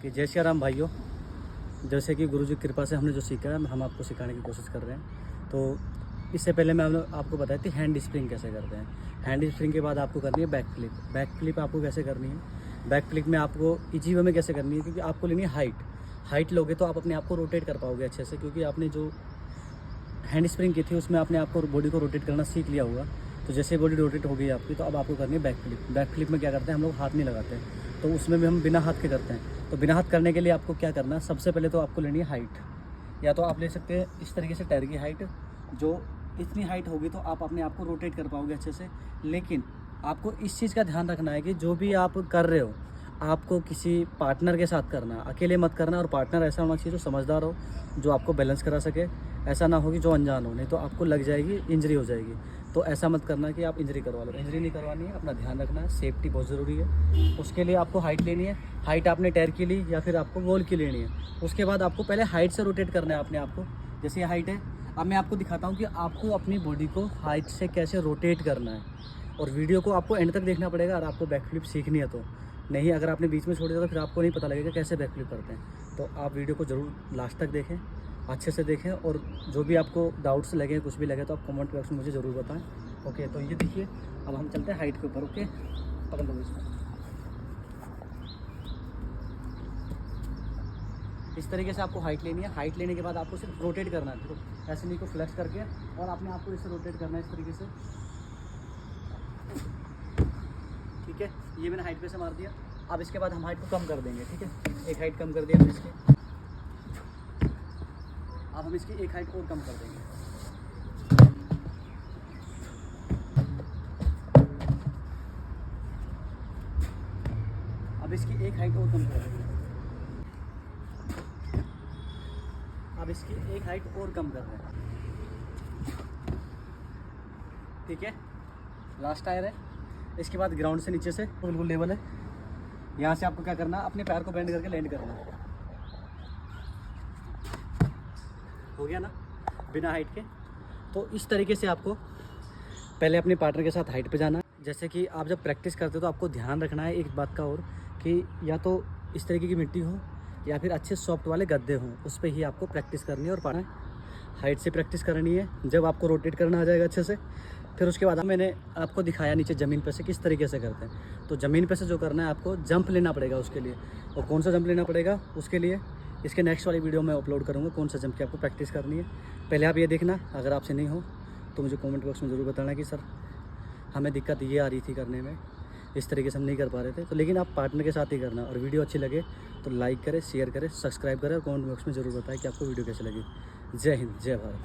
कि जय श्री राम भाइयों। जैसे कि गुरु जी की कृपा से हमने जो सीखा है हम आपको सिखाने की कोशिश कर रहे हैं। तो इससे पहले मैं आपको बताई थी हैंड स्प्रिंग कैसे करते हैं। हैंड स्प्रिंग के बाद आपको करनी है बैक फ्लिप। बैक फ्लिप आपको कैसे करनी है, बैक फ्लिप में आपको इजी वे में कैसे करनी है, क्योंकि आपको लेनी है हाइट लोगे तो आप अपने आप को रोटेट कर पाओगे अच्छे से, क्योंकि आपने जो हैंड स्प्रिंग की थी उसमें आपने आपको बॉडी को रोटेट करना सीख लिया होगा। तो जैसे बॉडी रोटेट हो गई आपकी, तो अब आपको करनी है बैक फ्लिप। बैक फ्लिप में क्या करते हैं हम लोग, हाथ नहीं लगाते हैं, तो उसमें भी हम बिना हाथ के करते हैं। तो बिना हाथ करने के लिए आपको क्या करना है, सबसे पहले तो आपको लेनी है हाइट। या तो आप ले सकते हैं इस तरीके से टायर की हाइट, जो इतनी हाइट होगी तो आप अपने आप को रोटेट कर पाओगे अच्छे से। लेकिन आपको इस चीज़ का ध्यान रखना है कि जो भी आप कर रहे हो आपको किसी पार्टनर के साथ करना, अकेले मत करना। और पार्टनर ऐसा होना चाहिए जो समझदार हो, जो आपको बैलेंस करा सके। ऐसा ना हो कि जो अनजान हो, नहीं तो आपको लग जाएगी, इंजरी हो जाएगी। तो ऐसा मत करना कि आप इंजरी करवा लो, इंजरी नहीं करवानी है। अपना ध्यान रखना है, सेफ्टी बहुत ज़रूरी है। उसके लिए आपको हाइट लेनी है। हाइट आपने टायर की ली या फिर आपको वॉल की लेनी है। उसके बाद आपको पहले हाइट से रोटेट करना है अपने आप को। जैसे ये हाइट है, अब मैं आपको दिखाता हूँ कि आपको अपनी बॉडी को हाइट से कैसे रोटेट करना है। और वीडियो को आपको एंड तक देखना पड़ेगा अगर आपको बैक फ्लिप सीखनी है तो। नहीं, अगर आपने बीच में छोड़ दिया तो फिर आपको नहीं पता लगेगा कैसे बैक फ्लिप करते हैं। तो आप वीडियो को ज़रूर लास्ट तक देखें, अच्छे से देखें। और जो भी आपको डाउट्स लगे, कुछ भी लगे, तो आप कमेंट बॉक्स में मुझे ज़रूर बताएं। ओके, तो ये देखिए, अब हम चलते हैं हाइट के ऊपर। ओके, पकड़ लो इसको। इस तरीके से आपको हाइट लेनी है। हाइट लेने के बाद आपको सिर्फ रोटेट करना है। देखो ऐसे नहीं को फ्लेक्स करके, और अपने आप को इससे रोटेट करना है इस तरीके से। ठीक है, ये मैंने हाइट पे से मार दिया। अब इसके बाद हम हाइट को कम कर देंगे। ठीक है, एक हाइट कम कर दिया हमने इसकी। अब हम इसकी एक हाइट और कम कर देंगे। अब इसकी एक हाइट और कम कर देंगे। अब इसकी एक हाइट और कम कर रहे हैं। ठीक है, लास्ट टायर है। इसके बाद ग्राउंड से नीचे से बिल्कुल लेवल है। यहाँ से आपको क्या करना है, अपने पैर को बेंड करके लैंड करना है। हो गया ना, बिना हाइट के। तो इस तरीके से आपको पहले अपने पार्टनर के साथ हाइट पे जाना है। जैसे कि आप जब प्रैक्टिस करते हो तो आपको ध्यान रखना है एक बात का और, कि या तो इस तरीके की मिट्टी हो या फिर अच्छे सॉफ्ट वाले गद्दे हों, उस पर ही आपको प्रैक्टिस करनी है। और पाना हाइट से प्रैक्टिस करनी है। जब आपको रोटेट करना आ जाएगा अच्छे से, फिर उसके बाद मैंने आपको दिखाया नीचे ज़मीन पे से किस तरीके से करते हैं। तो ज़मीन पे से जो करना है आपको जंप लेना पड़ेगा उसके लिए। और कौन सा जंप लेना पड़ेगा उसके लिए इसके नेक्स्ट वाली वीडियो में अपलोड करूँगा, कौन सा जंप की आपको प्रैक्टिस करनी है। पहले आप ये देखना, अगर आपसे नहीं हो तो मुझे कमेंट बॉक्स में ज़रूर बताना कि सर हमें दिक्कत ये आ रही थी करने में, इस तरीके से हम नहीं कर पा रहे थे। तो लेकिन आप पार्टनर के साथ ही करना। और वीडियो अच्छी लगे तो लाइक करें, शेयर करें, सब्सक्राइब करें और कमेंट बॉक्स में ज़रूर बताएं कि आपको वीडियो कैसे लगी। जय हिंद, जय भारत।